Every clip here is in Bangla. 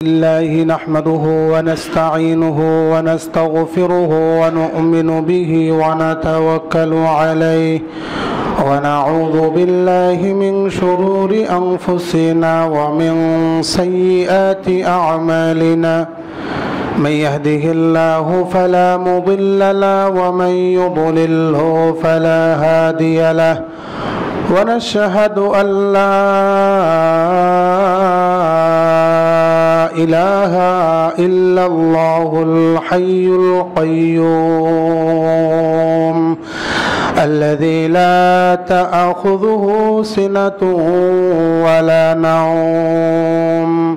الله نحمده ونستعينه ونستغفره ونؤمن به ونتوكل عليه ونعوذ بالله من شرور أنفسنا ومن سيئات أعمالنا من يهده الله فلا مضل له ومن يضلله فلا هادي له ونشهد أن لا إله إلا الله الحي القيوم الذي لا تأخذه سنة ولا نوم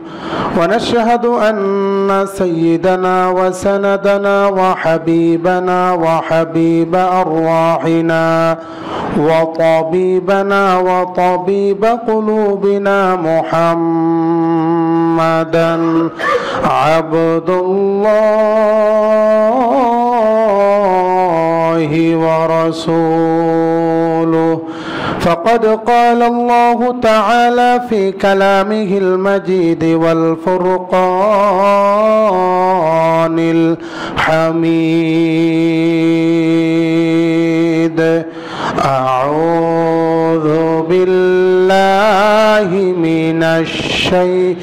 ونشهد أن سيدنا وسندنا وحبيبنا وحبيب أرواحنا وطبيبنا وطبيب قلوبنا محمدا عبد الله ورسوله فقد قال الله تعالى في كلامه المجيد والفرقان الحميد أعوذ بالله من الشيطان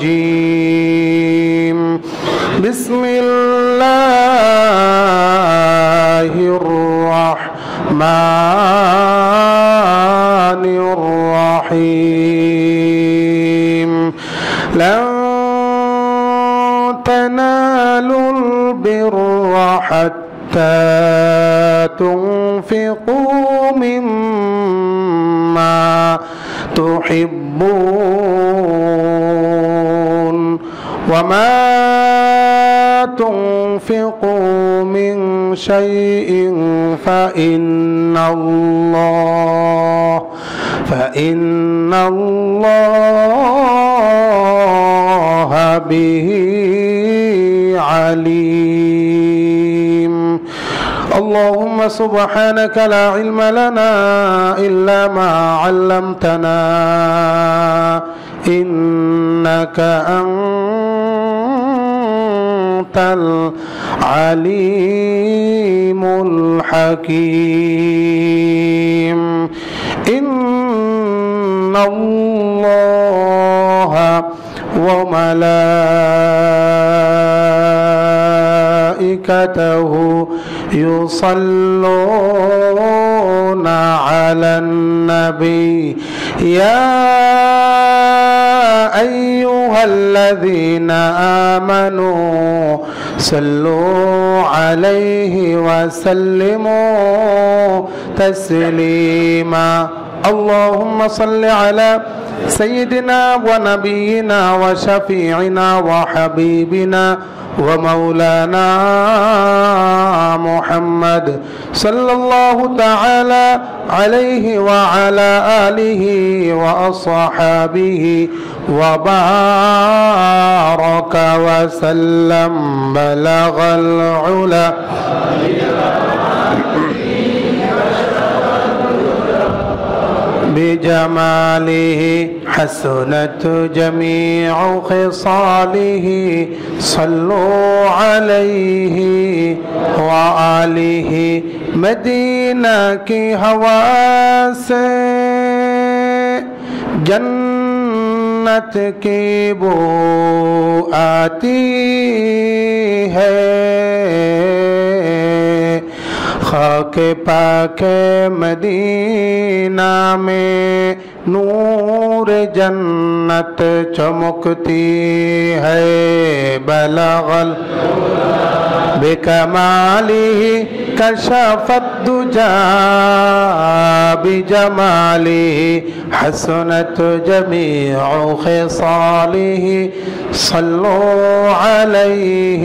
الرجيم بسم الله الرحمن الرحيم لن تنالوا البر حتى تنفقوا مما تحبون وما تنفقوا من شيء فإن الله به عليم اللهم سبحانك لا علم لنا إلا ما علمتنا إنك أنت العليم الحكيم إن الله وملائكته يصلون على النبي يا أيها الذين آمنوا صلوا عليه وسلموا تسليما اللهم صل على سيدنا ونبينا وشفيعنا وحبيبنا ومولانا محمد صلى الله تعالى عليه وعلى آله وأصحابه وبارك وسلم بلغ العلا بجماله حسنت جميع خصاله صلوا عليه وآله مدینہ کی ہوا سے جنت کی بو آتی ہے خاک پاک مدینہ میں نور جنت چمکتی ہے بلغل بکمالہ کشف الدجا بجمالہ حسنت جمیع خصالہ صلوا علیہ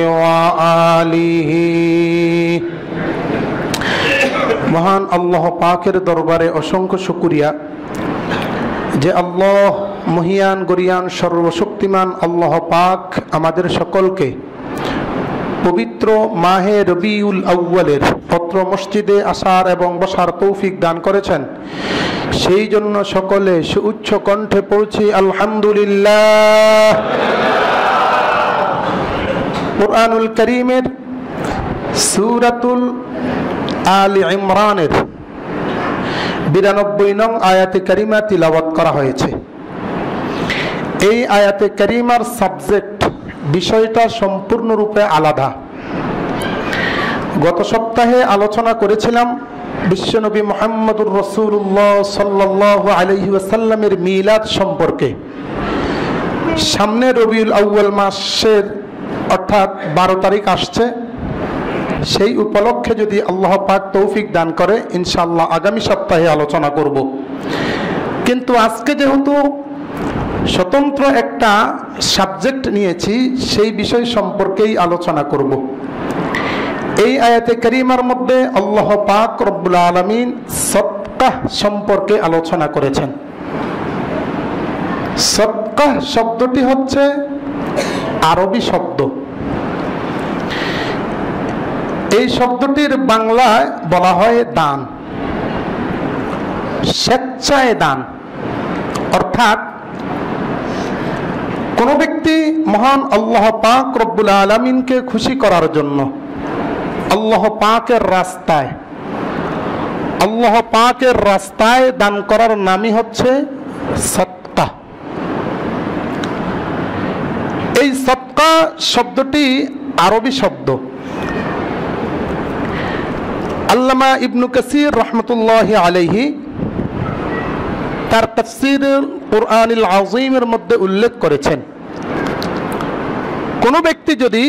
وآلہ মহান আল্লাহ পাকের দরবারে অসংখ্য শুকরিয়া যে আল্লাহ মহিয়ান গরিয়ান সর্বশক্তিমান আল্লাহ পাক আমাদের সকলকে পবিত্র মাহে রবিউল আউয়ালের পত্র মসজিদে আসার এবং বসার তৌফিক দান করেছেন। সেই জন্য সকলে সুউচ্চ কণ্ঠে পড়ছি আলহামদুলিল্লাহ। কুরআনুল কারীমের সূরাতুল আলে ইমরানের 92 নং আয়াতে কারিমা তিলাওয়াত করা হয়েছে। এই আয়াতে কারিমার সাবজেক্ট বিষয়টা সম্পূর্ণরূপে আলাদা। গত সপ্তাহে আলোচনা করেছিলাম বিশ্বনবী মুহাম্মদুর রাসূলুল্লাহ সাল্লাল্লাহু আলাইহি ওয়াসাল্লামের মিলাদ সম্পর্কে। সামনে রবিউল আউয়াল মাসের অর্থাৎ 12 তারিখ আসছে। সেই উপলক্ষে যদি আল্লাহ পাক তৌফিক দান করে ইনশাআল্লাহ আগামী সপ্তাহে আলোচনা করব। কিন্তু আজকে যেহেতু স্বতন্ত্র একটা সাবজেক্ট নিয়েছি, সেই বিষয় সম্পর্কেই আলোচনা করব। এই আয়াতে কারিমার মধ্যে আল্লাহ পাক রব্বুল আলামিন সদকাহ সম্পর্কে আলোচনা করেছেন। সদকাহ শব্দটি হচ্ছে আরবি শব্দ। এই শব্দটির বাংলায় বলা হয় দান, স্বেচ্ছায় দান। অর্থাৎ কোন ব্যক্তি মহান আল্লাহ পাক রব্বুল আলামিনকে খুশি করার জন্য আল্লাহ পাকের রাস্তায় দান করার নামই হচ্ছে সদকা। এই সদকা শব্দটি আরবি শব্দ। আল্লামা ইবনে কাসির রাহমাতুল্লাহি আলাইহি তার তাফসীরুল কুরআনুল আযীমের মধ্যে উল্লেখ করেছেন, কোন ব্যক্তি যদি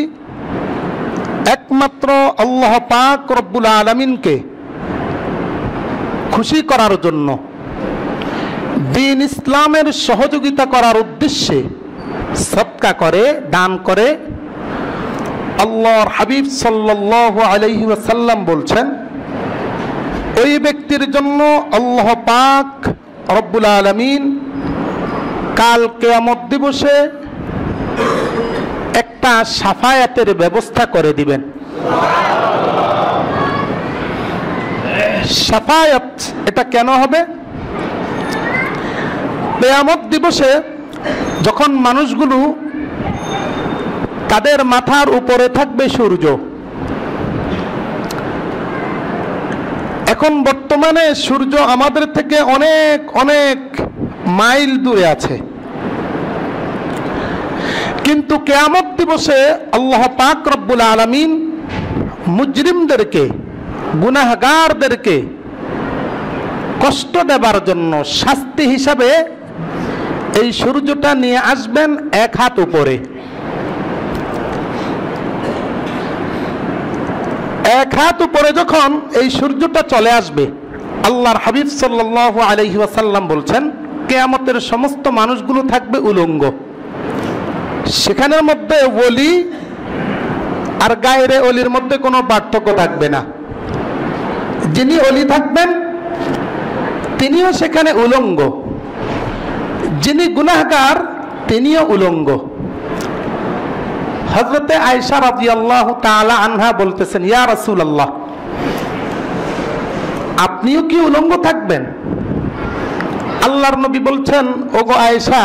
একমাত্র আল্লাহ পাক রব্বুল আলামিনকে খুশি করার জন্য দ্বীন ইসলামের সহযোগিতা করার উদ্দেশ্যে সদকা করে, দান করে, আল্লাহর হাবিব সাল্লাল্লাহু আলাইহি ওয়াসাল্লাম বলছেন ওই ব্যক্তির জন্য আল্লাহ পাক রব্বুল আলামিন কাল কিয়ামত দিবসে একটা শাফায়াতের ব্যবস্থা করে দিবেন। শাফায়াত এটা কেন হবে? কিয়ামত দিবসে যখন মানুষগুলো তাদের মাথার উপরে থাকবে সূর্য। এখন বর্তমানে সূর্য আমাদের থেকে অনেক অনেক মাইল দূরে আছে, কিন্তু কিয়ামত দিবসে আল্লাহ পাক রব্বুল আলামিন মুজরিমদেরকে, গুনাহগারদেরকে কষ্ট দেবার জন্য শাস্তি হিসাবে এই সূর্যটা নিয়ে আসবেন 1 হাত উপরে। 1 হাত উপরে যখন এই সূর্যটা চলে আসবে, আল্লাহর হাবিব সাল্লাল্লাহু আলাইহি ওয়াসাল্লাম বলছেন কিয়ামতের সমস্ত মানুষগুলো থাকবে উলঙ্গ। সেখানের মধ্যে ওলি আর গায়রে ওলির মধ্যে কোনো পার্থক্য থাকবে না। যিনি ওলি থাকবেন তিনিও সেখানে উলঙ্গ, যিনি গুনাহগার তিনিও উলঙ্গ। হযরতে আয়েশা রাদিয়াল্লাহু তাআলা আনহা বলতেছেন, ইয়া রাসূলুল্লাহ, আপনিও কি উলঙ্গ থাকবেন? আল্লাহর নবী বলছেন, ওগো আয়েশা,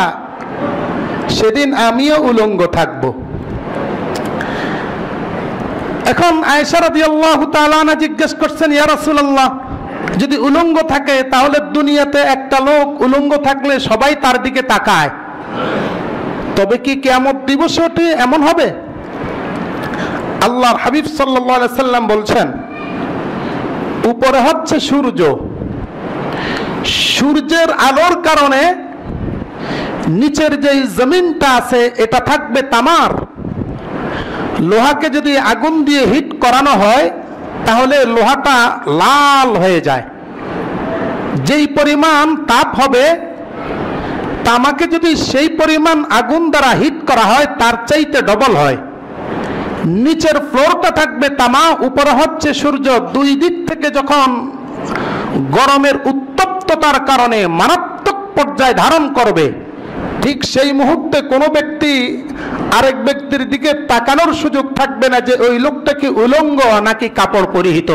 সেদিন আমিও উলঙ্গ থাকব। এখন আয়েশা রাদিয়াল্লাহু তাআলা আনহা জিজ্ঞেস করছেন, ইয়া রাসূলুল্লাহ, যদি উলঙ্গ থাকে তাহলে দুনিয়াতে একটা লোক উলঙ্গ থাকলে সবাই তার দিকে তাকায়, তবে কি কিয়ামত দিবসটি এমন হবে? আল্লাহর হাবিব সাল্লাল্লাহু আলাইহি সাল্লাম বলছেন, উপরে হচ্ছে সূর্য, সূর্যের আলোর কারণে নিচের যে জমিনটা আছে এটা থাকবে তামার। লোহাকে যদি আগুন দিয়ে হিট করানো হয় তাহলে লোহাটা লাল হয়ে যায়। যেই পরিমাণ তাপ হবে, তামাকে যদি সেই পরিমাণ আগুন দ্বারা হিট করা হয় তার চাইতে ডবল হয়। নিচের ফ্লোরটা থাকবে তামা, উপরে হচ্ছে সূর্য। দুই দিক থেকে যখন গরমের উত্তপ্ততার কারণে মারাত্মক পর্যায় ধারণ করবে, ঠিক সেই মুহূর্তে কোনো ব্যক্তি আরেক ব্যক্তির দিকে তাকানোর সুযোগ থাকবে না যে ওই লোকটা কি উলঙ্গ নাকি কাপড় পরিহিত।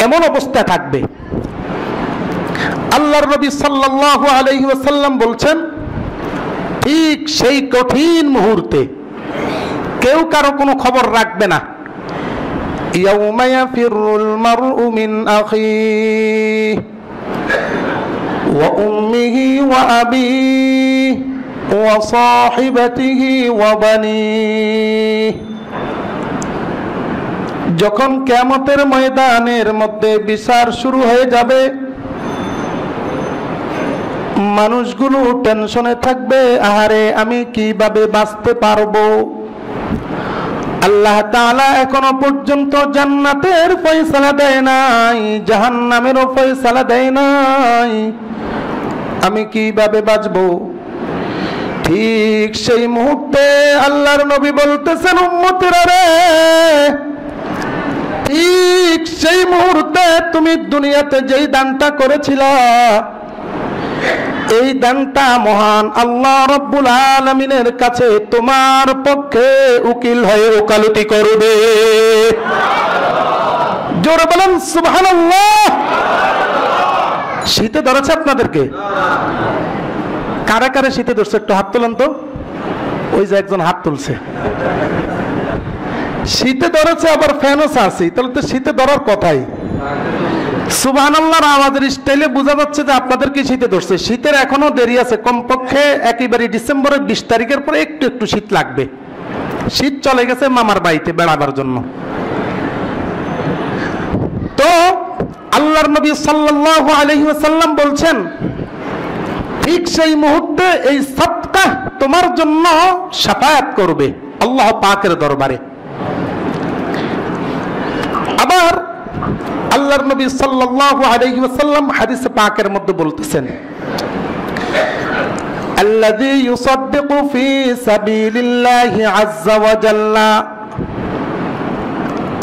এমন অবস্থা থাকবে। আল্লাহর নবী সাল্লাল্লাহু আলাইহি ওয়াসাল্লাম বলছেন, ঠিক সেই কঠিন মুহূর্তে কেউ কারো কোনো খবর রাখবে না। ইয়াউমা ইয়াফিরুল মারউ মিন আখিহি ওয়া উম্মিহি ওয়া আবিহি ওয়া সাহিবাতিহি ওয়া বানিহি। যখন কিয়ামতের ময়দানের মধ্যে বিচার শুরু হয়ে যাবে, মানুষগুলো টেনশনে থাকবে, আহারে আমি কিভাবে বাঁচতে পারবো। আল্লাহ তাআলা এখনো পর্যন্ত জান্নাতের ফয়সালা দেয় নাই, জাহান্নামেরও ফয়সালা দেয় নাই, আমি কিভাবে বাঁচবো। ঠিক সেই মুহূর্তে আল্লাহর নবী বলতেছেন, উম্মতেরা রে, ঠিক সেই মুহূর্তে তুমি দুনিয়াতে যেই দানটা করেছিলা, এই দানটা মহান আল্লাহ রাব্বুল আলামিনের কাছে তোমার পক্ষে উকিল হয়ে ওকালতি করবে। জোরে বলেন সুবহানাল্লাহ। শীতে ধরেছে আপনাদেরকে? কারা কারা শীতে ধরছে একটু হাত তোলেন তো। ওই যে একজন হাত তুলছে। শীতে ধরেছে, আবার ফ্যানও চাচ্ছি, তাহলে তো শীতে ধরার কথাই। সুবহানাল্লাহর আওয়াজের স্টাইলে বোঝা যাচ্ছে যে আপনাদের কি শীতে ধরছে। শীতের এখনো দেরি আছে, কমপক্ষে একেবারে ডিসেম্বরের 20 তারিখের পরে একটু একটু শীত লাগবে। শীত চলে গেছে মামার বাড়িতে বেড়াবার জন্য। তো আল্লাহর নবী সাল্লাল্লাহু আলাইহি ওয়াসাল্লাম বলছেন, ঠিক সেই মুহূর্তে এই সাদকা তোমার জন্য শাফায়াত করবে আল্লাহ পাকের দরবারে। আবার আল্লাহর নবী সাল্লাল্লাহু আলাইহি ওয়াসাল্লাম হাদিসে পাকের মধ্যে বলতেছেন, আল্লাযী ইউসাদ্দিকু ফি সাবিলিল্লাহি আযযা ওয়া জাল্লা,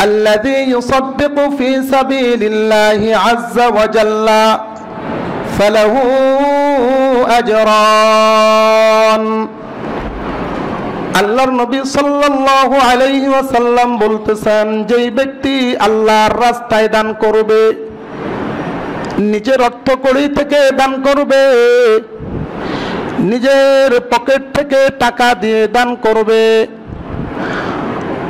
আল্লাযী ইউসাদ্দিকু ফি সাবিলিল্লাহি আযযা ওয়া জাল্লা ফালাহু আজরান। আল্লাহর নবী সাল্লাল্লাহু আলাইহি ওয়াসাল্লাম বলতেছেন, যেই ব্যক্তি আল্লাহর রাস্তায় দান করবে, নিজের অর্থ কড়ি থেকে দান করবে, নিজের পকেট থেকে টাকা দিয়ে দান করবে,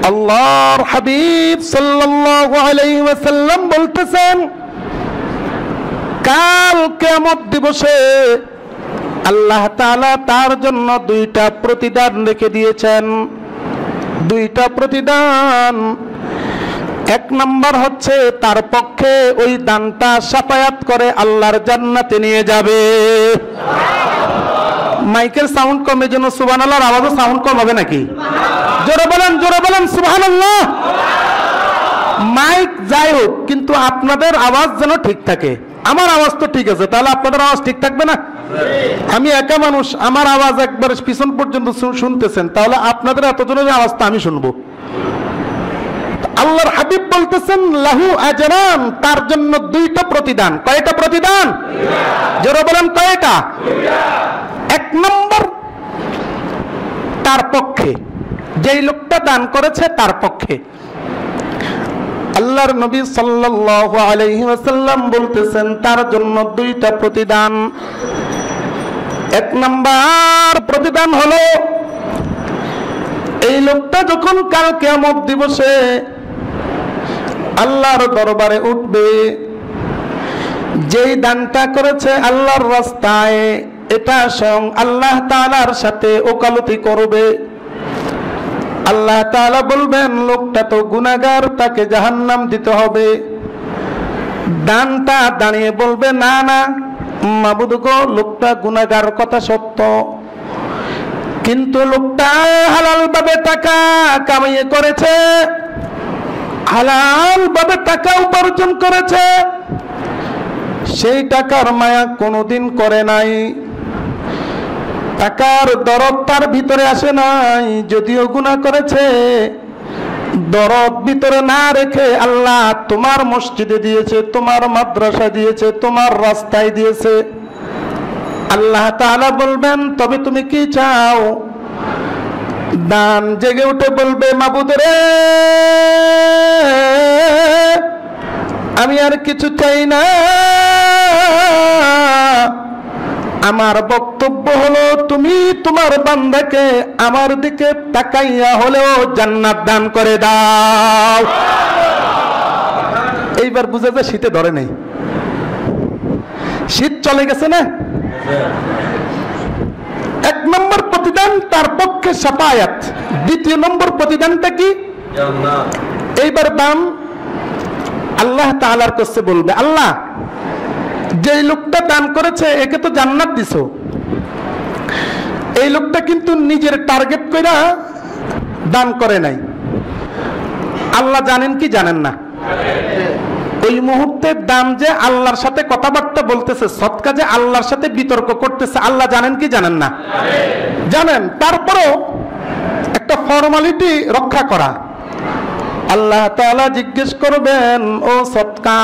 আল্লাহর হাবিব সাল্লাল্লাহু আলাইহি ওয়াসাল্লাম বলতেছেন, কাল কিয়ামত দিবসে আল্লাহ তাআলা তার জন্য দুইটা প্রতিদান রেখে দিয়েছেন। দুইটা প্রতিদান। এক নাম্বার হচ্ছে তার পক্ষে ওই দানটা শাফায়াত করে আল্লাহর জান্নাতে নিয়ে যাবে। মাইকের সাউন্ড কমে, যেন সুবহানাল্লাহর আওয়াজও সাউন্ড কম হবে নাকি? জোরে বলেন সুবহানাল্লাহ। মাইক যাই হোক, কিন্তু আপনাদের আওয়াজ যেন ঠিক থাকে। আমার আওয়াজ তো ঠিক আছে, তাহলে আপনাদের আওয়াজ ঠিক থাকবে না? আমি একা মানুষ, আমার আওয়াজ একবার পিছন পর্যন্ত শুনতেছেন, তাহলে আপনাদের এতজনের আওয়াজটা আমি শুনবো। আল্লাহর হাবিব বলতেছেন, লাহু আজরান, তার জন্য দুইটা প্রতিদান। কয়টা প্রতিদান? জোরে বলেন কয়টা? এক নম্বর, তার পক্ষে, যেই লোকটা দান করেছে তার পক্ষে। আল্লাহর নবী সাল্লাল্লাহু আলাইহি ওয়াসাল্লাম বলতেছেন, তার জন্য দুইটা প্রতিদান। এক নাম্বার প্রতিদান হলো, এই লোকটা যখন কাল কিয়ামত দিবসে আল্লাহর দরবারে উঠবে, যেই দানটা করেছে আল্লাহর রাস্তায়, এটা স্বয়ং আল্লাহ তাআলার সাথে ওকালতি করবে। আল্লাহ তাআলা বলবেন, লোকটা তো গুনাহগার, তাকে জাহান্নাম দিতে হবে। দানটা দাঁড়িয়ে বলবে, না না মাবুদ গো, লোকটা গুনাহগার, কথা সত্য, কিন্তু লোকটা হালাল ভাবে টাকা কামিয়ে করেছে, হালাল ভাবে টাকা উপার্জন করেছে, সেই টাকার মায়া কোনোদিন করে নাই, টাকার দরদ তার ভিতরে আসে নাই। যদিও গুনাহ করেছে, দরদ ভিতরে না রেখে আল্লাহ তোমার মসজিদে দিয়েছে, তোমার মাদ্রাসা দিয়েছে, তোমার রাস্তায় দিয়েছে। আল্লাহ তাআলা বলবেন, তবে তুমি কি চাও? দান জেগে উঠে বলবে, মাবুদ রে, আমি আর কিছু চাই না। আমার বক্তব্য হলো তুমি তোমার বান্দাকে আমার দিকে তাকাইয়া হলেও জান্নাত দান করে দাও। এইবার বুঝে যায় শীতে ধরে নেই, শীত চলে গেছে না। এক নম্বর প্রতিদান তার পক্ষে শাফায়াত, দ্বিতীয় নম্বর প্রতিদানটা কি? এইবার দাম আল্লাহ তাআলার কাছে বলবে, আল্লাহ যে লোকটা দান করেছে একে তো জান্নাত দিছো, এই লোকটা কিন্তু নিজের টার্গেট কইরা দান করে নাই। আল্লাহ জানেন কি জানেন না? ওই মুহূর্তে দাম যে আল্লাহর সাথে কথাবার্তা বলতেছে, সৎকা যে আল্লাহর সাথে বিতর্ক করতেছে, আল্লাহ জানেন কি জানেন না? জানেন। তারপরেও একটা ফর্মালিটি রক্ষা করা। আল্লাহ তাআলা জিজ্ঞেস করবেন, ও সৎকা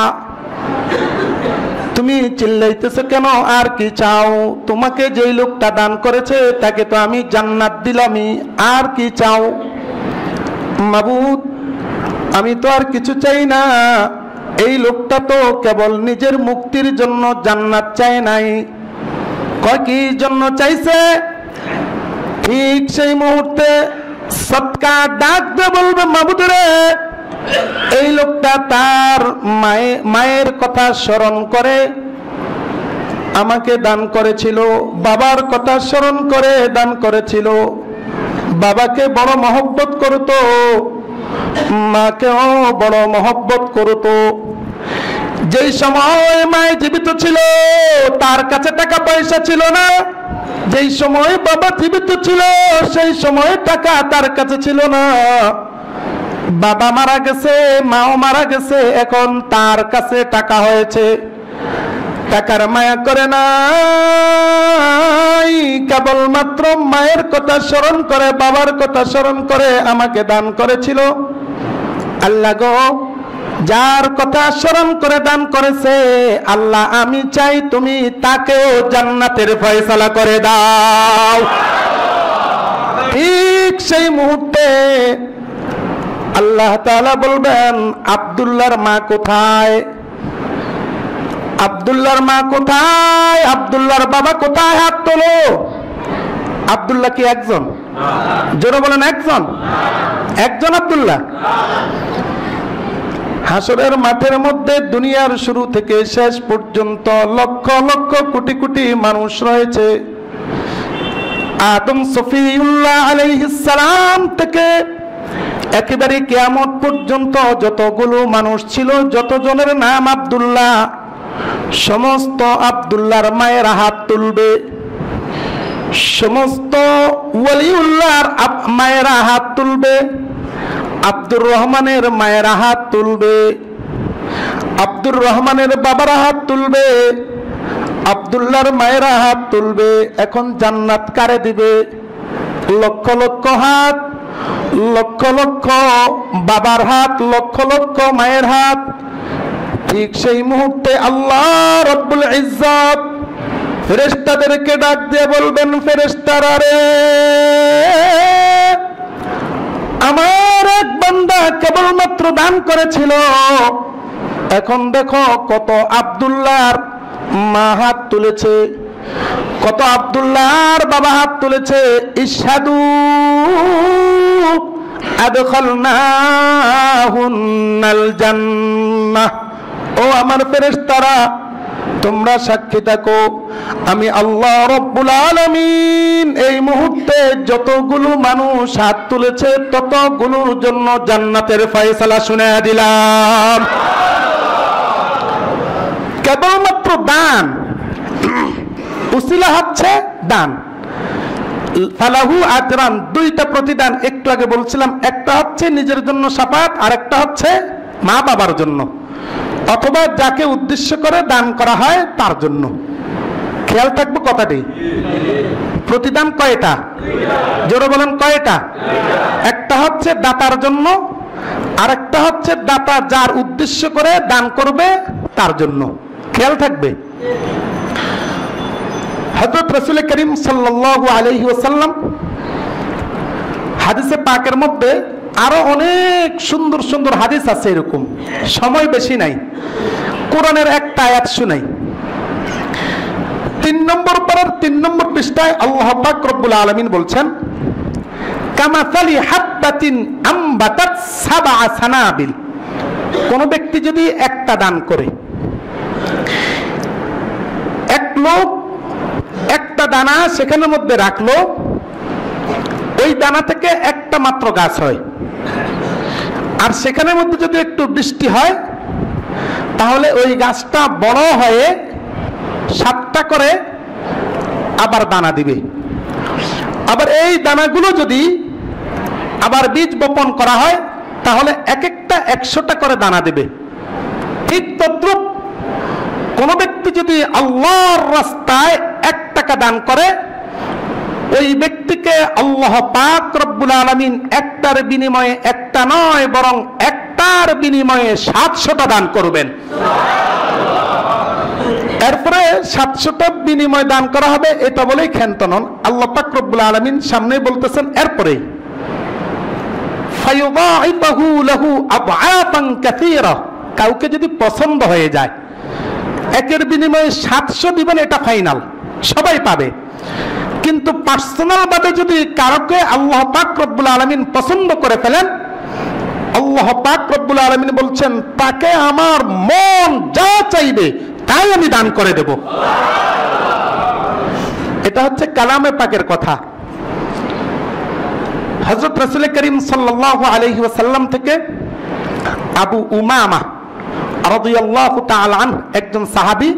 তুমি চিল্লাইতেছো কেন, আর কি চাও? তোমাকে যেই লোকটা দান করেছে তাকে তো আমি জান্নাত দিলামই, আর কি চাও? মাবুদ আমি তো আর কিছু চাই না, এই লোকটা তো কেবল নিজের মুক্তির জন্য জান্নাত চায় নাই। কয় কি জন্য চাইছে? ঠিক সেই মুহূর্তে সৎকা ডাক দিয়ে বলবে, মাবুদ রে, এই লোকটা তার মায়ের কথা স্মরণ করে আমাকে দান করেছিল, বাবার কথা স্মরণ করে দান করেছিল, বাবাকে বড় মহব্বত করতো, মাকেও বড় মহব্বত করতো। যেই সময় মায়ে জীবিত ছিল তার কাছে টাকা পয়সা ছিল না, যেই সময় বাবা জীবিত ছিল সেই সময় টাকা তার কাছে ছিল না। বাবা মারা গেছে, মাও মারা গেছে, এখন তার কাছে টাকা হয়েছে, টাকার মায়া করে নাই, কেবলমাত্র মায়ের কথা স্মরণ করে, বাবার কথা স্মরণ করে আমাকে দান করেছিল। আল্লাহ গো, যার কথা স্মরণ করে দান করেছে, আল্লাহ আমি চাই তুমি তাকেও জান্নাতের ফয়সালা করে দাও। ঠিক সেই মুহূর্তে আল্লাহ তাআলা বলবেন, আব্দুল্লাহর মা কোথায়? আব্দুল্লাহর মা কোথায়? আব্দুল্লাহর বাবা কোথায়? হাত তোলো। আব্দুল্লাহ কি একজন? জোরে বলেন, একজন? একজন আব্দুল্লাহ? হাসরের মাঠের মধ্যে দুনিয়ার শুরু থেকে শেষ পর্যন্ত লক্ষ লক্ষ কোটি কোটি মানুষ রয়েছে। আদম সফিউল্লাহ আলাইহিস সালাম থেকে একেবারে কিয়ামত পর্যন্ত যতগুলো মানুষ ছিল, যতজনের নাম আব্দুল্লাহ, সমস্ত আব্দুল্লাহর মায়ের হাত তুলবে, সমস্ত ওয়ালিউল্লাহর মায়েরা হাত তুলবে, আব্দুর রহমানের মায়েরা হাত তুলবে, আব্দুর রহমানের বাবারা হাত তুলবে, আব্দুল্লাহর মায়েরা হাত তুলবে। এখন জান্নাত কারে দিবে? লক্ষ লক্ষ হাত, লক্ষ লক্ষ বাবার হাত, লক্ষ লক্ষ মায়ের হাত। ঠিক সেই মুহূর্তে আল্লাহ রব্বুল ইজ্জত ফেরেশতাদেরকে ডাক দিয়ে বলবেন, ফেরেশতারা রে, আমার এক বান্দা কেবলমাত্র দান করেছিল, এখন দেখো কত আব্দুল্লাহর মা হাত তুলেছে, কত আব্দুল্লাহর বাবা হাত তুলেছে। ইশহাদু আদখালনাহুন্নাল জান্নাহ। ও আমার ফেরেশতারা, তোমরা সাক্ষী থাকো, আমি আল্লাহ রব্বুল আলামিন এই মুহূর্তে যতগুলো মানুষ হাত তুলেছে ততগুলোর জন্য জান্নাতের ফয়সালা শুনিয়ে দিলাম। কেবলমাত্র দান, উসিলা হচ্ছে দান। ফালাহু আজরান, দুইটা প্রতিদান একটু আগে বলছিলাম, একটা হচ্ছে নিজের জন্য শাফাত, আর একটা হচ্ছে মা বাবার জন্য, অথবা যাকে উদ্দেশ্য করে দান করা হয় তার জন্য। খেয়াল থাকবে কথাটি। প্রতিদান কয়টা? জোরে বলেন, কয়টা? একটা হচ্ছে দাতার জন্য, আর একটা হচ্ছে দাতা যার উদ্দেশ্য করে দান করবে তার জন্য। খেয়াল থাকবে। হযরত রাসূল করিম সাল্লাল্লাহু আলাইহি ওয়াসাল্লাম হাদিসে পাকের মধ্যে আরো অনেক সুন্দর সুন্দর হাদিস আছে এরকম, সময় বেশি নাই, কোরআনের একটা আয়াত শুনাই। 3 নম্বর পারার 3 নম্বর পৃষ্ঠায় আল্লাহ পাক রব্বুল আলামিন বলছেন, কামাসালি হাব্বাতিন আমবাতাত সাবআ সানাবিল। কোন ব্যক্তি যদি একটা দান করে, এক লোক একটা দানা সেখানের মধ্যে রাখলো, ওই দানা থেকে একটা মাত্র গাছ হয়, আর সেখানের মধ্যে যদি একটু বৃষ্টি হয় তাহলে ওই গাছটা বড় হয়ে 7টা করে আবার দানা দিবে। আবার এই দানাগুলো যদি আবার বীজ বপন করা হয় তাহলে এক একটা 100টা করে দানা দেবে। ঠিক তদ্রুপ কোন ব্যক্তি যদি আল্লাহর রাস্তায় 1 টাকা দান করে, ওই ব্যক্তিকে আল্লাহ পাক রব্বুল আলামিন একটার বিনিময়ে একটা নয় বরং একটার বিনিময়ে 700টা দান করবেন। এরপরে 700টা বিনিময় দান করা হবে, এটা বলেই ক্ষান্ত নন। আল্লাহ পাক রব্বুল আলামিন সামনে বলতেছেন এরপরে ফায়ুদাইফাহু লাহু আবআফান কাসীরা। কাউকে যদি পছন্দ হয়ে যায়, একের বিনিময়ে 700 দিবেন, এটা ফাইনাল, সবাই পাবে। কিন্তু পার্সোনাল ভাবে যদি কারোকে আল্লাহ পাক রব্বুল আলামিন পছন্দ করে ফেলেন, আল্লাহ পাক রব্বুল আলামিন বলছেন তাকে আমার মন যা চাইবে তাই আমি দান করে দেব। এটা হচ্ছে কালামে পাকের কথা। হযরত রাসূল করিম সাল্লাল্লাহু আলাইহি ওয়াসাল্লাম থেকে আবু উমামা রাদিয়াল্লাহু তাআলা আনহু, একজন সাহাবী,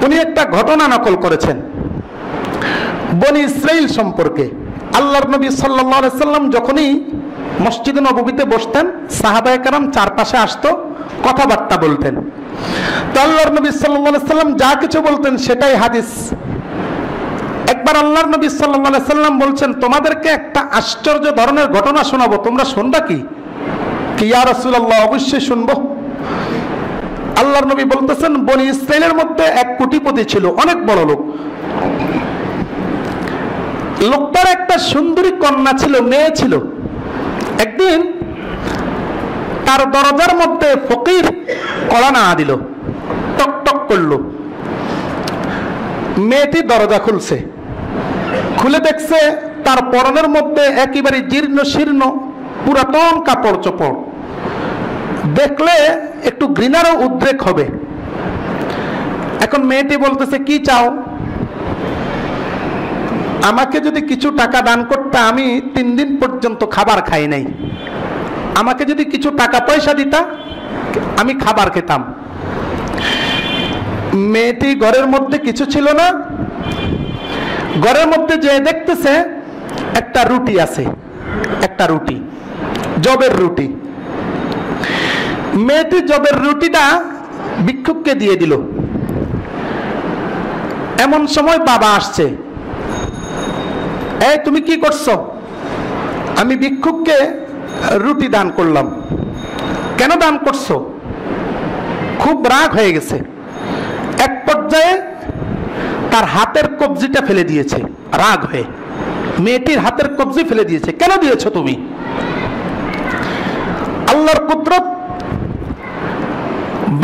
উনি একটা ঘটনা নকল করেছেন বনি ইসরাইল সম্পর্কে। আল্লাহর নবী সাল্লাল্লাহু আলাইহি ওয়াসাল্লাম যখনই মসজিদে নববীতে বসতেন, সাহাবায়ে কেরাম চারপাশে আসতো, কথাবার্তা বলতেন। তো আল্লাহর নবী সাল্লাল্লাহু আলাইহি ওয়াসাল্লাম যা কিছু বলতেন সেটাই হাদিস। একবার আল্লাহর নবী সাল্লাল্লাহু আলাইহি ওয়াসাল্লাম বলছেন, তোমাদেরকে একটা আশ্চর্য ধরনের ঘটনা শোনাবো, তোমরা শুনবা কি? ইয়া রাসূলুল্লাহ, অবশ্যই শুনবো। আল্লাহর নবী বলতেছেন, বনি ইসরাইলের মধ্যে এক কোটিপতি ছিল, অনেক বড় লোক। লোকটার একটা সুন্দরী কন্যা ছিল, মেয়ে ছিল। একদিন তার দরজার মধ্যে ফকির কড়া না দিল, টক টক করলো। মেয়েটি দরজা খুলছে, খুলে দেখছে তার পরনের মধ্যে একেবারে জীর্ণ শীর্ণ পুরাতন কাপড় চোপড়। দেখলে একটু ঘৃণারও উদ্রেক হবে। এখন মেয়েটি বলতেছে, কি চাও? আমাকে যদি কিছু টাকা দান করতে, আমি 3 দিন পর্যন্ত খাবার খাই নাই। আমাকে যদি কিছু টাকা পয়সা দিতা, আমি খাবার খেতাম। মেয়েটি ঘরের মধ্যে কিছু ছিল না, ঘরের মধ্যে যে দেখতেছে একটা রুটি আছে, একটা রুটি, জবের রুটি। মেয়েটি জবের রুটিটা ভিক্ষুককে দিয়ে দিল। এমন সময় বাবা আসছে, এই তুমি কি করছো? আমি ভিক্ষুককে রুটি দান করলাম। কেন দান করছো? খুব রাগ হয়ে গেছে। এক পর্যায়ে তার হাতের কবজিটা ফেলে দিয়েছে, রাগ হয়ে মেয়েটির হাতের কবজি ফেলে দিয়েছে। কেন দিয়েছো তুমি? আল্লাহর কুদরত,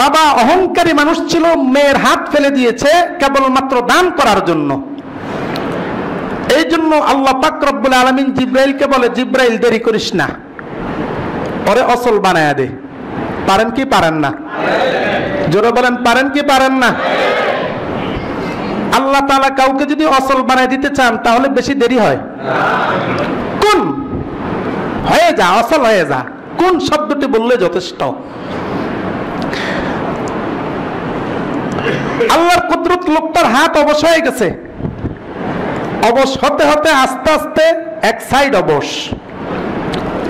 বাবা অহংকারী মানুষ ছিল, মেয়ের হাত ফেলে দিয়েছে কেবলমাত্র দান করার জন্য। এই জন্য আল্লাহ পাক রব্বুল আলামিন জিব্রাইলকে বলে, জিব্রাইল দেরি করিস না, ওরে অসল বানায়া দে। পারেন কি পারেন না? জোরে বলেন, পারেন কি পারেন না? আল্লাহ তাআলা কাউকে যদি অসল বানায় দিতে চান তাহলে বেশি দেরি হয়? কোন হয়ে যা, অসল হয়ে যা, কোন শব্দটি বললে যথেষ্ট। আল্লাহর কুদরত, লোকটার হাত অবশ হয়ে গেছে। অবশ হতে হতে আস্তে আস্তে এক সাইড অবশ,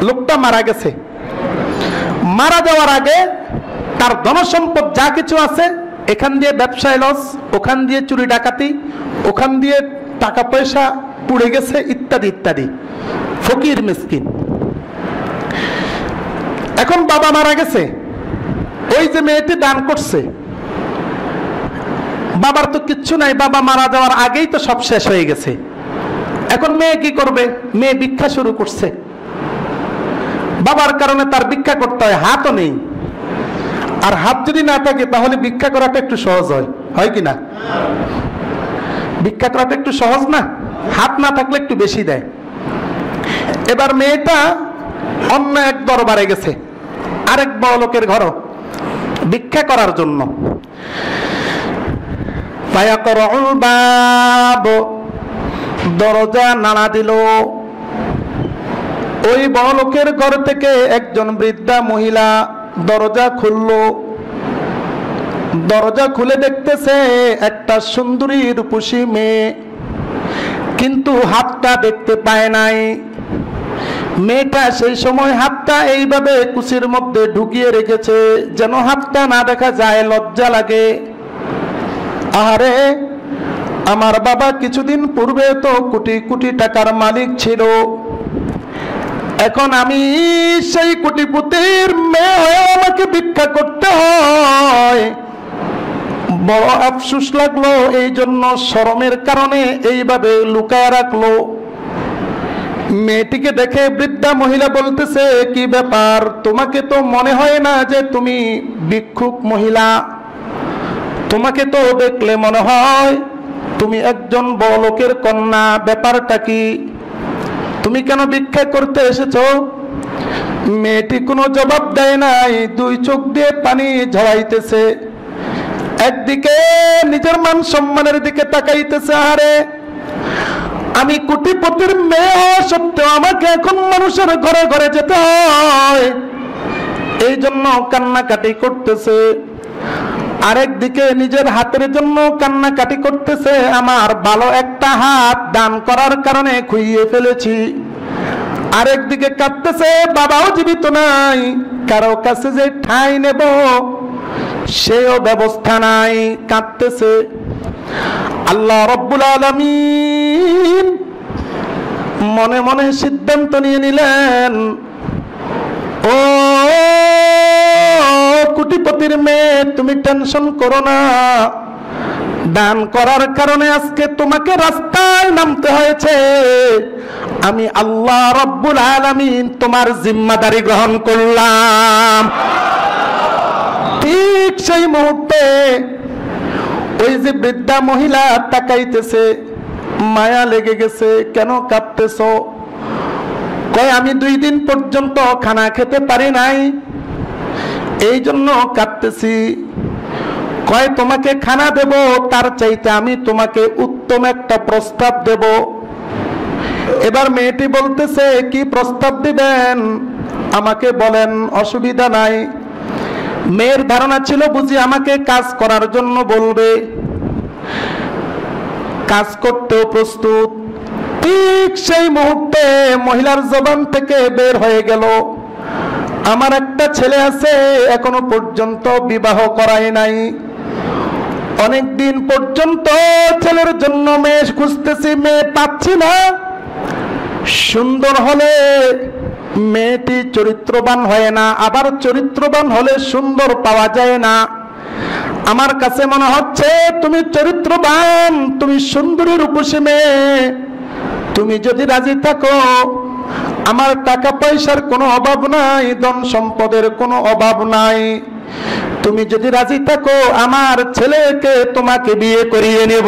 লোকটা মারা গেছে। মারা যাওয়ার আগে তার ধনসম্পদ যা কিছু আছে, এখান দিয়ে ব্যবসায় লস, ওখান দিয়ে চুরি ডাকাতি, ওখান দিয়ে টাকা পয়সা পুড়ে গেছে, ইত্যাদি ইত্যাদি। ফকির মিসকিন। এখন বাবা মারা গেছে, ওই যে মেয়েটি দান করছে, বাবার তো কিচ্ছু নাই, বাবা মারা যাওয়ার আগেই তো সব শেষ হয়ে গেছে। এখন মেয়ে কি করবে? মেয়ে ভিক্ষা শুরু করছে। বাবার কারণে তার ভিক্ষা করতে হয়, হাতও নেই। আর হাত যদি না থাকে তাহলে ভিক্ষা করাটা একটু সহজ হয়, হয় কি না? ভিক্ষা করাটা একটু সহজ না, হাত না থাকলে একটু বেশি দেয়। এবার মেয়েটা অন্য এক দরবারে গেছে, আরেক বড় লোকের ঘর ভিক্ষা করার জন্য। দরজা নাড়া দিল। ওই বড় লোকের ঘর থেকে একজন বৃদ্ধা মহিলা দরজা খুলল। দরজা খুলে দেখতেছে একটা সুন্দরী রূপসী মেয়ে, কিন্তু হাতটা দেখতে পায় নাই। মেয়েটা সেই সময় হাতটা এইভাবে কুচির মধ্যে ঢুকিয়ে রেখেছে যেন হাতটা না দেখা যায়, লজ্জা লাগে। আরে আমার বাবা কিছুদিন পূর্বে তো কোটি কোটি টাকার মালিক ছিল, এখন আমি সেই কোটিপতির মেয়ে হয়ে আমাকে ভিক্ষা করতে হয়। বড় আফসোস লাগলো, এই জন্য শরমের কারণে এইভাবে লুকায় রাখলো। মেয়েটিকে দেখে বৃদ্ধা মহিলা বলতেছে, কি ব্যাপার, তোমাকে তো মনে হয় না যে তুমি ভিক্ষুক মহিলা, তোমাকে তো দেখলে মনে হয় তুমি একজন বড় লোকের কন্যা, ব্যাপারটা কি, তুমি কেন ভিক্ষা করতে এসেছো? মেয়েটি কোনো জবাব দেয় নাই, দুই চোখ দিয়ে পানি ঝরাইতেছে, একদিকে নিজের মান সম্মানের দিকে তাকাইতেছে। আরে আমি কোটিপতির মেয়ে হওয়া সত্ত্বেও আমাকে এখন মানুষের ঘরে ঘরে যেতে হয়, এই জন্য কান্নাকাটি করতেছে। আরেকদিকে নিজের হাতের জন্য কান্নাকাটি করতেছে, আমার ভালো একটা হাত দান করার কারণে খুইয়ে ফেলেছি। আরেকদিকে কাঁদতেছে, বাবাও জীবিত নাই, কারো কাছে যে ঠাঁই নেব সেও ব্যবস্থা নাই, কাঁদতেছে। আল্লাহ রব্বুল আলামিন মনে মনে সিদ্ধান্ত নিয়ে নিলেন, ও কোটিপতির মেয়ে, তুমি টেনশন করো না, দান করার কারণে আজকে তোমাকে রাস্তায় নামতে হয়েছে, আমি আল্লাহ রব্বুল আলামিন তোমার জিম্মাদারি গ্রহণ করলাম। ঠিক সেই মুহূর্তে ওই যে বৃদ্ধা মহিলা তাকাইতেছে, মায়া লেগে গেছে। কেন কাঁদতেছ? কয় আমি 2 দিন পর্যন্ত খানা খেতে পারি নাই, এই জন্য কাঁদতেছি। কয় তোমাকে খানা দেব, তার চাইতে আমি তোমাকে উত্তম একটা প্রস্তাব দেব। এবার মেয়েটি বলতেছে, কি প্রস্তাব দিবেন আমাকে বলেন, অসুবিধা নাই। মেয়ের ধারণা ছিল বুঝি আমাকে কাজ করার জন্য বলবে, কাজ করতেও প্রস্তুত। ঠিক সেই মুহূর্তে মহিলার জবান থেকে বের হয়ে গেল, আমার একটা ছেলে আছে, এখনো পর্যন্ত বিবাহ করাই নাই, অনেক দিন পর্যন্ত ছেলের জন্য মেয়ে খুঁজতেছি, মেয়ে পাচ্ছি না। সুন্দর হলে মেয়েটি চরিত্রবান হয় না, আবার চরিত্রবান হলে সুন্দর পাওয়া যায় না। আমার কাছে মনে হচ্ছে তুমি চরিত্রবান, তুমি সুন্দরী রূপসী মেয়ে, তুমি যদি রাজি থাকো, আমার টাকা পয়সার কোনো অভাব নাই, ধন সম্পদের কোনো অভাব নাই, তুমি যদি রাজি থাকো আমার ছেলেকে তোমাকে বিয়ে করিয়ে নেব।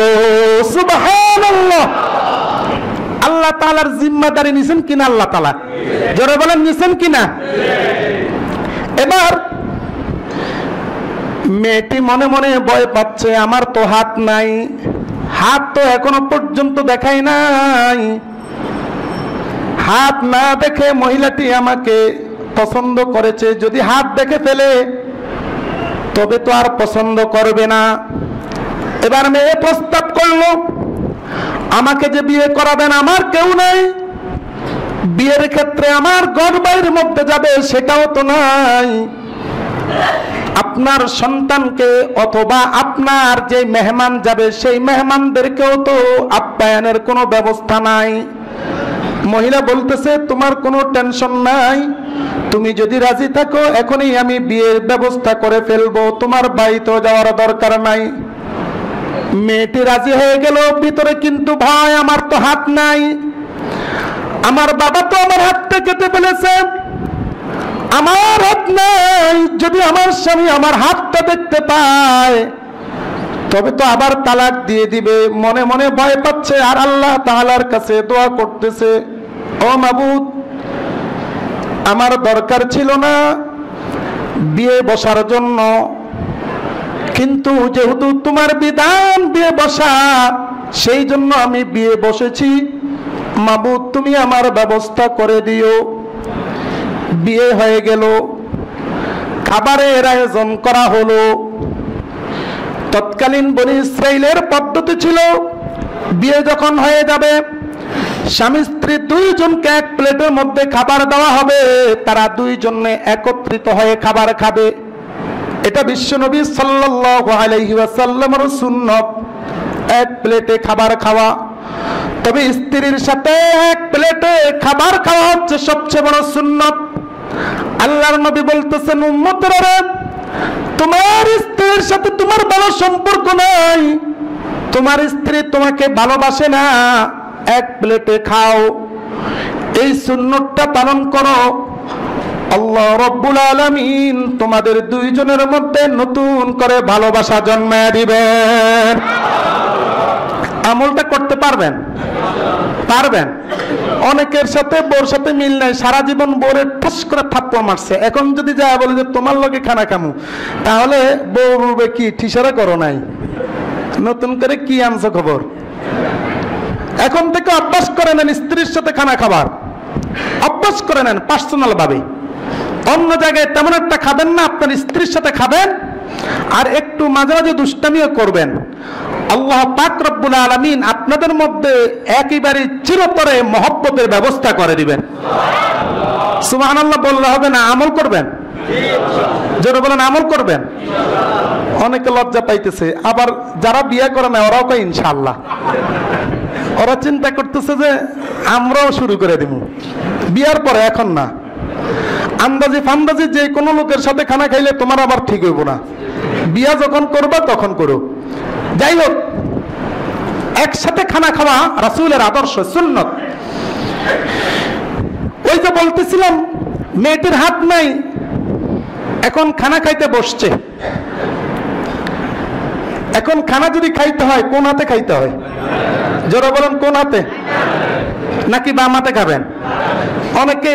সুবহানাল্লাহ। আল্লাহ তাআলার জিম্মাদারি নিছেন কিনা? আল্লাহ তাআলা জোরে বলেন, নিছেন কিনা? এবার মেয়েটি মনে মনে ভয় পাচ্ছে, আমার তো হাত নাই, হাত তো এখনো পর্যন্ত দেখাই নাই। হাত না দেখে মহিলাটি আমাকে পছন্দ করেছে, যদি হাত দেখে ফেলে তবে তো আর পছন্দ করবে না। এবার মেয়ে প্রস্তাব করলো, আমাকে যে বিয়ে করাবেন আমার কেউ নাই, বিয়ের ক্ষেত্রে আমার ঘর বাইরের মধ্যে যাবে সেটাও তো নাই, আপনার সন্তানকে অথবা আপনার যে মেহমান যাবে সেই মেহমানদেরকেও তো আপ্যায়নের কোনো ব্যবস্থা নাই। মহিলা বলতেছে, তোমার কোনো টেনশন নাই, তুমি যদি রাজি থাকো এখনই আমি বিয়ের ব্যবস্থা করে ফেলবো, তোমার বাড়িতে যাওয়ার দরকার নাই। মেয়েটি রাজি হয়ে গেল, ভিতরে কিন্তু ভয়, আমার তো হাত নাই, আমার বাবা তো আমার হাতটা কেটে ফেলেছে, আমার হাত নাই, যদি আমার স্বামী আমার হাতটা দেখতে পায় তবে তো আবার তালাক দিয়ে দিবে। মনে মনে ভয় পাচ্ছে আর আল্লাহ তাআলার কাছে দোয়া করতেছে, ও মাবুদ, আমার দরকার ছিল না বিয়ে বসার জন্য, কিন্তু যেহেতু তোমার বিধান বিয়ে বসা, সেই জন্য আমি বিয়ে বসেছি। মাবুদ, তুমি আমার ব্যবস্থা করে দিও। বিয়ে হয়ে গেল, খাবারের আয়োজন করা হলো। তৎকালীন বনি ইসরাইলের পদ্ধতি ছিল, বিয়ে যখন হয়ে যাবে স্বামী স্ত্রী দুইজনকে এক প্লেটের মধ্যে খাবার দেওয়া হবে, তারা দুইজনে একত্রিত হয়ে খাবার খাবে। এটা বিশ্বনবী সাল্লাল্লাহু আলাইহি ওয়াসাল্লামের সুন্নত, এক প্লেটে খাবার খাওয়া। তবে স্ত্রীর সাথে এক প্লেটে খাবার খাওয়া হচ্ছে সবচেয়ে বড় সুন্নত। আল্লাহর নবী বলতেছেন, উম্মতরা, তোমার স্ত্রীর সাথে তোমার ভালো সম্পর্ক নাই, তোমার স্ত্রী তোমাকে ভালোবাসে না, এক প্লেটে খাও, এই সুন্নতটা পালন করো। আল্লাহ রাব্বুল আলামিন তোমাদের দুইজনের মধ্যে নতুন করে ভালোবাসা জন্মায় দিবেন। আমলটা করতে পারবেন? পারবেন? অনেকের সাথে বোর সাথে মিল নাই, সারা জীবন বোরে ঠাস করে থাপ্পড় মারছে, এখন যদি যায় বলে যে তোমার লগে খানা খামু, তাহলে বউ বলবে কি ঠিসারা করো নাই, নতুন করে কি আনছো খবর। এখন থেকে অভ্যাস করে নেন স্ত্রীর সাথে খানা খাবার, অভ্যাস করে নেন পার্সোনাল ভাবে। অন্য জায়গায় তেমন একটা খাবেন না, আপনার স্ত্রীর সাথে খাবেন, আর একটু মাঝে মাঝে দুষ্টামিও করবেন। আল্লাহ পাক রব্বুল আলামিন আপনাদের মধ্যে একেবারে চিরতরে মহব্বতের ব্যবস্থা করে দিবেন। সুবহানাল্লাহ বললে হবে না, আমল করবেন। জোরে বলেন, আমল করবেন। অনেকে লজ্জা পাইতেছে, আবার যারা বিয়ে করে না ওরাও কয় ইনশাআল্লাহ। ওরা চিন্তা করতেছে যে আমরাও শুরু করে দিব বিয়ার পরে, এখন না। আন্দাজি ফান্দাজি যে কোনো লোকের সাথে খানা খাইলে তোমার আবার ঠিক হইব না, বিয়া যখন করবা তখন করো। যাই হোক, একসাথে খানা খাওয়া রাসূলের আদর্শ, সুন্নত। ওই যে বলতেছিলাম, মেয়েটির হাত নাই, এখন খানা খাইতে বসছে। এখন খানা যদি খাইতে হয় কোন হাতে খাইতে হয়? জোরে বলেন, কোন হাতে? নাকি বাম হাতে খাবেন? অনেকে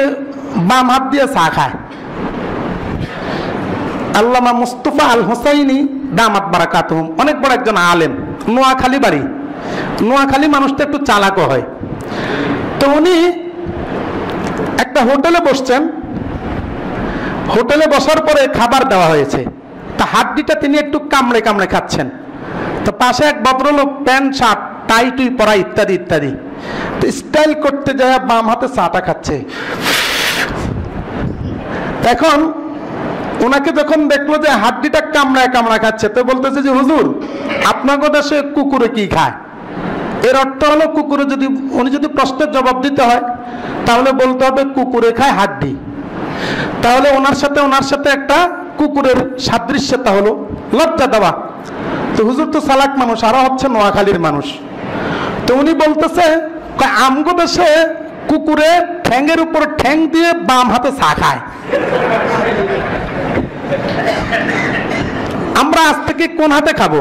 বাম হাত দিয়ে চা খায়। আল্লামা মুস্তাফা আল হুসাইনি দামাত বারাকাতুহুম অনেক বড় একজন আলেম, নোয়াখালী বাড়ি। নোয়াখালী মানুষটা একটু চালাকও হয়। তো উনি একটা হোটেলে বসছেন, হোটেলে বসার পরে খাবার দেওয়া হয়েছে, তা হাড্ডিটা তিনি একটু কামড়ে কামড়ে খাচ্ছেন। তো পাশে এক ভদ্রলোক প্যান্ট শার্ট টাই টুই পরা ইত্যাদি ইত্যাদি, তো স্টাইল করতে যায় বাম হাতে চাটা খাচ্ছে। এখন ওনাকে যখন দেখলো যে হাড্ডিটা কামড়ায় কামড়া খাচ্ছে, তো বলতেছে যে হুজুর, আপনার দেশে কুকুরে কি খায়? এর অর্থ হলো কুকুরে যদি, উনি যদি প্রশ্নের জবাব দিতে হয় তাহলে বলতে হবে কুকুরে খায় হাড্ডি। তাহলে ওনার সাথে একটা কুকুরের সাদৃশ্যতা হলো, লজ্জা দেওয়া। তো হুজুর তো চালাক মানুষ, আরো হচ্ছে নোয়াখালীর মানুষ। তো উনি বলতেছে, আমগো দেশে কুকুরে ঠ্যাংয়ের উপর ঠ্যাং দিয়ে বাম হাতে চা খায়, আমরা আজ থেকে কোন হাতে খাবো?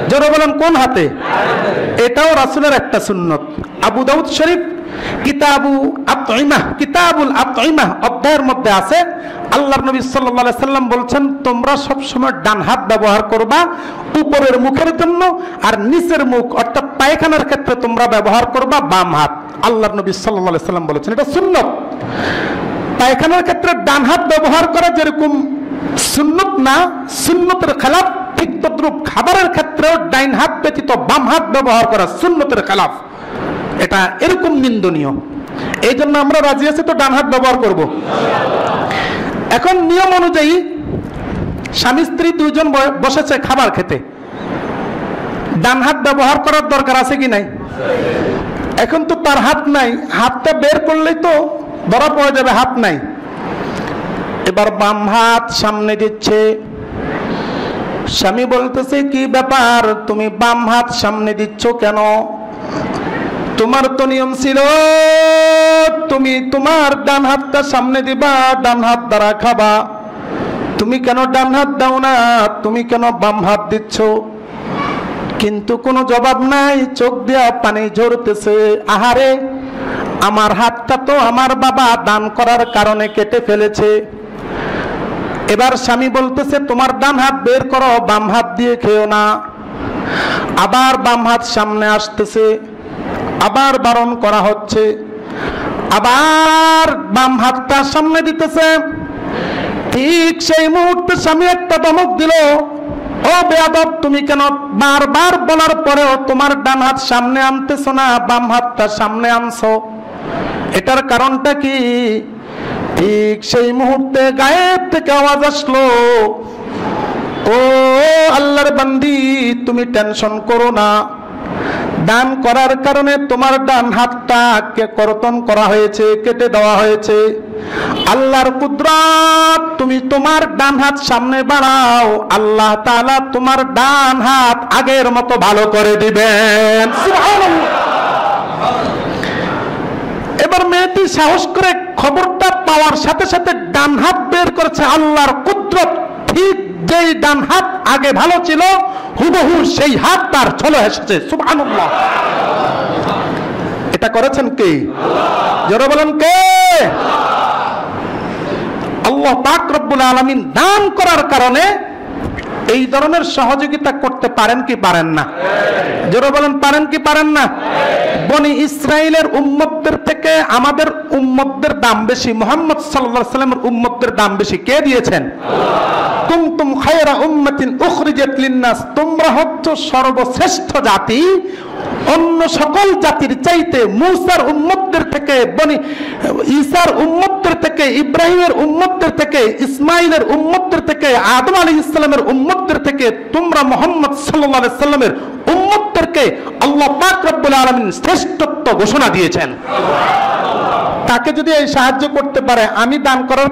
জোরে বলেন, কোন হাতে? এটাও রাসূলের একটা সুন্নত। আবু দাউদ শরীফ কিতাবুল আতঈমা অধ্যায়ের মধ্যে আছে, আল্লাহর নবী সাল্লাল্লাহু আলাইহি সাল্লাম বলছেন, তোমরা সব সময় ডান হাত ব্যবহার করবা উপরের মুখের জন্য, আর নিচের মুখ অর্থাৎ পায়খানার ক্ষেত্রে তোমরা ব্যবহার করবা বাম হাত। আল্লাহর নবী সাল্লাল্লাহু আলাইহি সাল্লাম বলেছেন, এটা সুন্নত। পায়খানার ক্ষেত্রে ডান হাত ব্যবহার করা যেরকম সুন্নত না, সুন্নতের খেলাফ, ঠিক তদ্রূপ খাবারের ক্ষেত্রেও ডাইন হাত ব্যতীত বাম হাত ব্যবহার করা সুন্নতের খেলাফ, এটা এরকম নিন্দনীয়। এই জন্য আমরা রাজি আছি তো ডান হাত ব্যবহার করব। এখন নিয়ম অনুযায়ী স্বামী স্ত্রী দুইজন বসেছে খাবার খেতে, ডান হাত ব্যবহার করার দরকার আছে কি নাই? এখন তো তার হাত নাই, হাতটা বের করলেই তো ধরা পড়ে যাবে হাত নাই। এবার বাম হাত সামনে দিচ্ছে, স্বামী বলতেছে কি ব্যাপার, তুমি বাম হাত সামনে দিচ্ছ কেন? তোমার তো নিয়ম ছিল তুমি তোমার ডান হাতটা সামনে দিবা, ডান হাত দ্বারা খাবা। তুমি কেন ডান হাত দাও না? তুমি কেন বাম হাত দিচ্ছ? কিন্তু কোনো জবাব নাই, চোখ দিয়া পানি ঝরতেছে। আহারে, আমার হাতটা তো আমার বাবা দান করার কারণে কেটে ফেলেছে। এবার স্বামী বলতেছে তোমার ডান হাত বের করো, বাম হাত দিয়ে খেও না। আবার বাম হাত সামনে আসতেছে, আবার বারণ করা হচ্ছে, আবার বাম হাতটা সামনে দিতেছে। ঠিক সেই মুহূর্তে স্বামী একটা ধমক দিল, ও বেয়াদব, তুমি কেন বারবার বলার পরেও তোমার ডান হাত সামনে আনতেছো না, বাম হাতটা সামনে আনছো? এটার কারণটা কি? ঠিক সেই মুহূর্তে গায়েব থেকে আওয়াজ আসলো, ও আল্লাহর বান্দি, তুমি টেনশন করো না, দান করার কারণে তোমার ডান হাতটা কর্তন করা হয়েছে, কেটে দেওয়া হয়েছে। আল্লাহর কুদরত, তুমি তোমার ডান হাত সামনে বাড়াও, আল্লাহ তাআলা তোমার ডান হাত আগের মতো ভালো করে দিবেন। সুবহানাল্লাহ। এবার মেয়েটি সাহস করে খবরটা পাওয়ার সাথে সাথে ডান হাত বের করেছে। আল্লাহর কুদরত, ঠিক যেই ডান হাত আগে ভালো ছিল, হুবহু সেই হাত তার চলে এসেছে। সুবহানাল্লাহ। এটা করেছেন কে? জোরে বলেন কে? আল্লাহ পাক রব্বুল আলামিন দান করার কারণে এই ধরনের সহযোগিতা করতে পারেন কি পারেন না? জোরে বলেন পারেন কি পারেন না? বনি ইসরাইলের উম্মতদের থেকে আমাদের উম্মতদের দাম বেশি, মুহাম্মদ সাল্লাল্লাহু আলাইহি ওয়াসাল্লামের উম্মতদের দাম বেশি। কে দিয়েছেন? কুনতুম খায়রা উম্মাতিন উখরিজাত লিন-নাস, তোমরা হচ্ছ সর্বশ্রেষ্ঠ জাতি। অন্য সকল জাতির চাইতে মূসার উম্মতদের থেকে, বনি ঈসার উম্মতদের থেকে, ইব্রাহিমের উম্মতদের থেকে, ইসমাইলের উম্মতদের থেকে, আদম আলাইহিস সালামের উম্মতদের থেকে তোমরা মুহাম্মদ সাল্লাল্লাহু আলাইহি ওয়াসাল্লামের উম্মতদেরকে আল্লাহ পাক রব্বুল আলামিন শ্রেষ্ঠত্ব ঘোষণা দিয়েছেন। তাকে যদি এই সাহায্য করতে পারে, আমি দান করার